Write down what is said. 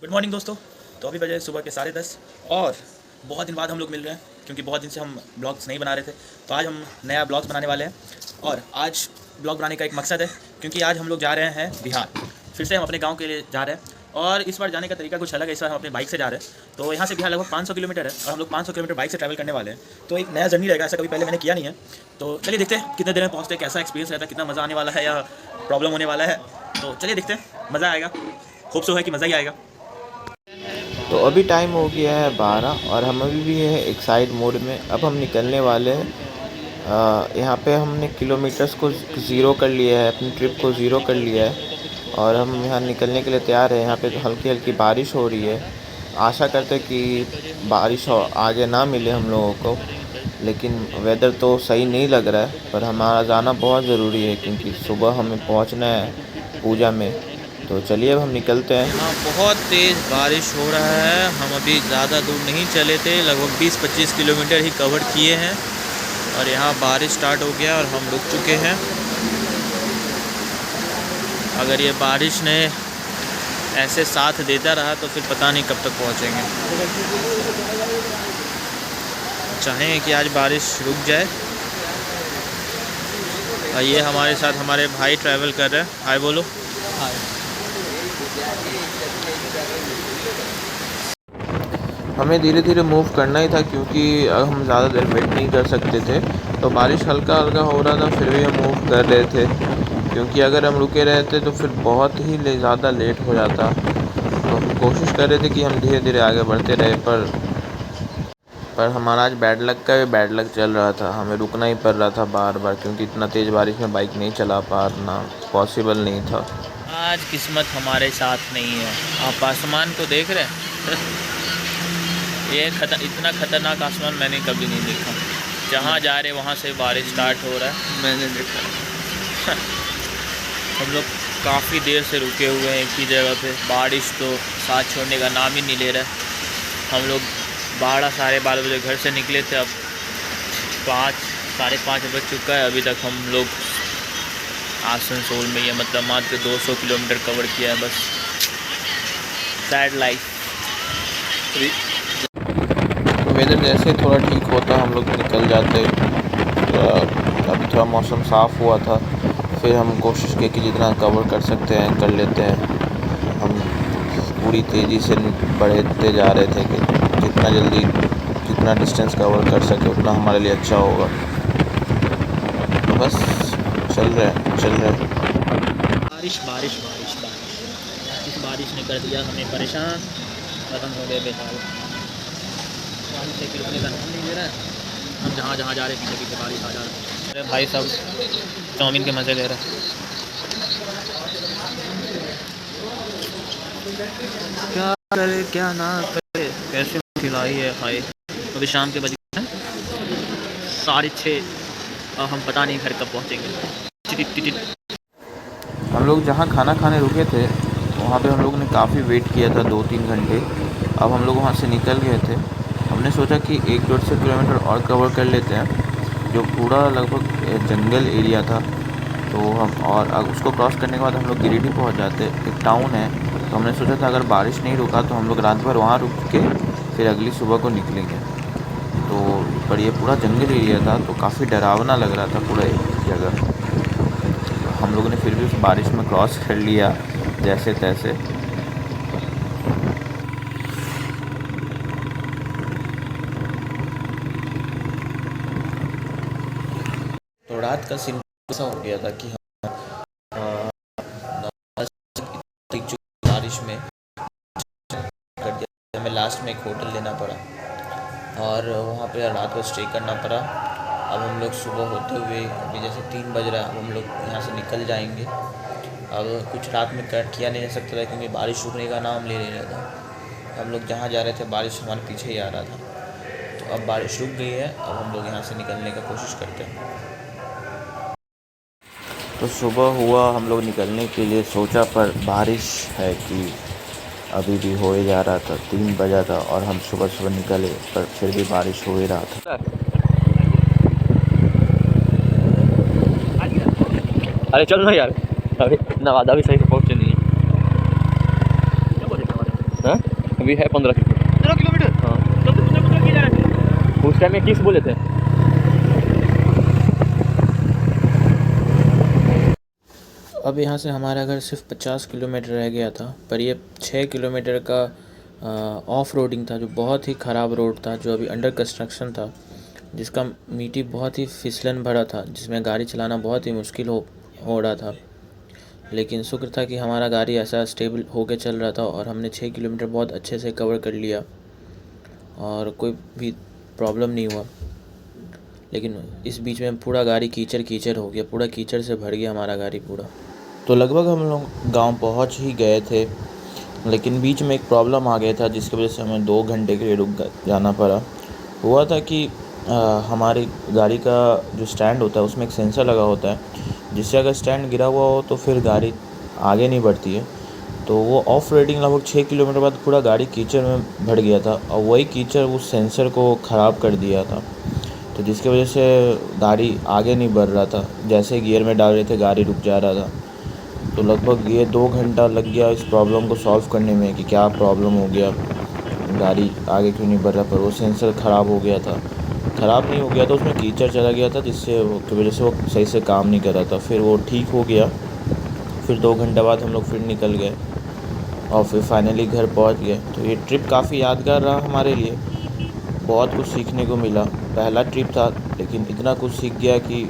Good morning दोस्तों। तो अभी बजे सुबह के 10:30 और बहुत दिन बाद हम लोग मिल रहे हैं क्योंकि बहुत दिन से हम ब्लॉग्स नहीं बना रहे थे। तो आज हम नया ब्लॉग्स बनाने वाले हैं और आज ब्लॉग बनाने का एक मकसद है क्योंकि आज हम लोग जा रहे हैं बिहार। फिर से हम अपने गांव के लिए जा रहे हैं और इस बार जाने का तरीका कुछ अलग है। इस बार हम अपने बाइक से जा रहे हैं। तो यहाँ से बिहार लगभग 500 किलोमीटर है और हम लोग 500 किलोमीटर बाइक से ट्रैवल करने वाले हैं। तो एक नया जर्नी रहेगा, ऐसा कभी पहले मैंने किया नहीं है। तो चलिए देखते हैं कितने देर में पहुँचते हैं, कैसा एक्सपीरियंस रहता है, कितना मज़ा आने वाला है या प्रॉब्लम होने वाला है। तो चलिए देखते हैं, मज़ा आएगा। होप सो है कि मज़ा ही आएगा। तो अभी टाइम हो गया है 12 और हम अभी भी है एक साइड मोड में। अब हम निकलने वाले हैं। यहाँ पे हमने किलोमीटर्स को ज़ीरो कर लिया है, अपनी ट्रिप को ज़ीरो कर लिया है और हम यहाँ निकलने के लिए तैयार हैं। यहाँ पे हल्की हल्की बारिश हो रही है। आशा करते कि बारिश आगे ना मिले हम लोगों को, लेकिन वेदर तो सही नहीं लग रहा है। पर हमारा जाना बहुत ज़रूरी है क्योंकि सुबह हमें पहुँचना है पूजा में। तो चलिए अब हम निकलते हैं। यहाँ बहुत तेज़ बारिश हो रहा है। हम अभी ज़्यादा दूर नहीं चले थे, लगभग 20-25 किलोमीटर ही कवर किए हैं और यहाँ बारिश स्टार्ट हो गया और हम रुक चुके हैं। अगर ये बारिश ने ऐसे साथ देता रहा तो फिर पता नहीं कब तक पहुँचेंगे। चाहेंगे कि आज बारिश रुक जाए। और ये हमारे साथ हमारे भाई ट्रैवल कर रहे हैं। हाय बोलो। हाय। हमें धीरे धीरे मूव करना ही था क्योंकि हम ज़्यादा देर वेट नहीं कर सकते थे। तो बारिश हल्का हल्का हो रहा था, फिर भी हम मूव कर रहे थे क्योंकि अगर हम रुके रहते तो फिर बहुत ही ज़्यादा लेट हो जाता। तो हम कोशिश कर रहे थे कि हम धीरे धीरे आगे बढ़ते रहे, पर हमारा आज बैड लक का भी बैड लक चल रहा था। हमें रुकना ही पड़ रहा था बार बार क्योंकि इतना तेज़ बारिश में बाइक नहीं चला पाना पॉसिबल नहीं था। आज किस्मत हमारे साथ नहीं है। आप आसमान को देख रहे हैं? ये इतना ख़तरनाक आसमान मैंने कभी नहीं देखा। जहाँ जा रहे वहाँ से बारिश स्टार्ट हो रहा है, मैंने देखा। हम लोग काफ़ी देर से रुके हुए हैं एक ही जगह पे। बारिश तो साथ छोड़ने का नाम ही नहीं ले रहा है। हम लोग 12-12:30 बजे घर से निकले थे। अब 5-5:30 बज चुका है। अभी तक हम लोग आसनसोल में, ये मतलब मात्र 200 किलोमीटर कवर किया है बस। Sad life. वेदर जैसे थोड़ा ठीक होता हम लोग निकल जाते। अभी थोड़ा मौसम साफ़ हुआ था, फिर हम कोशिश की कि जितना कवर कर सकते हैं कर लेते हैं। हम पूरी तेज़ी से बढ़ते जा रहे थे कि जितना जल्दी जितना डिस्टेंस कवर कर सके उतना हमारे लिए अच्छा होगा। तो बस चल रहे हैं। बारिश बारिश बारिश बारिश, इस बारिश ने कर दिया हमें परेशान। ख़त्म हो गए बेहाल। पानी से रुकने का नाम नहीं ले रहा है। हम जहाँ जा रहे हैं पीछे बारिश आ जा रहा है। अरे भाई साहब चाउमीन के मज़े ले रहे हैं। क्या करे क्या ना करे, कैसे खिलाई है खाई। अभी शाम के बजे हैं 6:30 और हम पता नहीं घर कब पहुँचेंगे। हम लोग जहाँ खाना खाने रुके थे वहाँ पे हम लोगों ने काफ़ी वेट किया था, 2-3 घंटे। अब हम लोग वहाँ से निकल गए थे। हमने सोचा कि 1-1.5 किलोमीटर और कवर कर लेते हैं, जो पूरा लगभग जंगल एरिया था। तो हम और उसको क्रॉस करने के बाद हम लोग गिरिडीह पहुँच जाते। एक टाउन है, तो हमने सोचा था अगर बारिश नहीं रुका तो हम लोग रात भर वहाँ रुक के फिर अगली सुबह को निकलेंगे। तो पर ये पूरा जंगल एरिया था तो काफ़ी डरावना लग रहा था पूरा जगह। हम लोगों ने फिर भी उस बारिश में क्रॉस कर लिया जैसे तैसे। तो रात का सीन ऐसा हो गया था कि बारिश में कर दिया। हमें लास्ट में एक होटल लेना पड़ा और वहाँ पे रात को स्टे करना पड़ा। अब हम लोग सुबह होते हुए अभी जैसे 3 बज रहा है, अब हम लोग यहाँ से निकल जाएंगे। अब कुछ रात में किया नहीं जा सकता था क्योंकि बारिश रुकने का नाम ले रहा था। हम लोग जहाँ जा रहे थे बारिश हमारे पीछे ही आ रहा था। तो अब बारिश रुक गई है, अब हम लोग यहाँ से निकलने का कोशिश करते हैं। तो सुबह हुआ, हम लोग निकलने के लिए सोचा पर बारिश है कि अभी भी हो ही जा रहा था। 3 बजा था और हम सुबह निकले पर फिर भी बारिश हो ही रहा था। अरे चल ना यार, अभी नवादा भी सही से पहुँचे नहीं है। हाँ अभी है 15 किलोमीटर। 15 किलोमीटर? हाँ तो तुमने किया है? उस टाइम में 21 बोले थे। अब यहाँ से हमारा घर सिर्फ 50 किलोमीटर रह गया था, पर ये 6 किलोमीटर का ऑफ रोडिंग था, जो बहुत ही ख़राब रोड था, जो अभी अंडर कंस्ट्रक्शन था, जिसका मिट्टी बहुत ही फिसलन भरा था, जिसमें गाड़ी चलाना बहुत ही मुश्किल हो रहा था। लेकिन शुक्र था कि हमारा गाड़ी ऐसा स्टेबल होकर चल रहा था और हमने 6 किलोमीटर बहुत अच्छे से कवर कर लिया और कोई भी प्रॉब्लम नहीं हुआ। लेकिन इस बीच में पूरा गाड़ी कीचड़ कीचड़ हो गया, पूरा कीचड़ से भर गया हमारा गाड़ी पूरा। तो लगभग हम लोग गांव पहुंच ही गए थे, लेकिन बीच में एक प्रॉब्लम आ गया था, जिसकी वजह से हमें 2 घंटे के लिए रुक जाना पड़ा। हुआ था कि हमारी गाड़ी का जो स्टैंड होता है उसमें एक सेंसर लगा होता है, जिससे अगर स्टैंड गिरा हुआ हो तो फिर गाड़ी आगे नहीं बढ़ती है। तो वो ऑफ रोडिंग लगभग 6 किलोमीटर बाद पूरा गाड़ी कीचड़ में भर गया था और वही कीचड़ उस सेंसर को ख़राब कर दिया था, तो जिसकी वजह से गाड़ी आगे नहीं बढ़ रहा था। जैसे गियर में डाल रहे थे गाड़ी रुक जा रहा था। तो लगभग ये 2 घंटा लग गया इस प्रॉब्लम को सॉल्व करने में कि क्या प्रॉब्लम हो गया, गाड़ी आगे क्यों नहीं बढ़ रहा। पर वो सेंसर ख़राब हो गया था, ख़राब नहीं हो गया था, उसमें कीचड़ चला गया था, जिससे की वजह से वो सही से काम नहीं कर रहा था। फिर वो ठीक हो गया। फिर 2 घंटे बाद हम लोग फिर निकल गए और फिर फाइनली घर पहुंच गए। तो ये ट्रिप काफ़ी यादगार रहा हमारे लिए, बहुत कुछ सीखने को मिला। पहला ट्रिप था लेकिन इतना कुछ सीख गया कि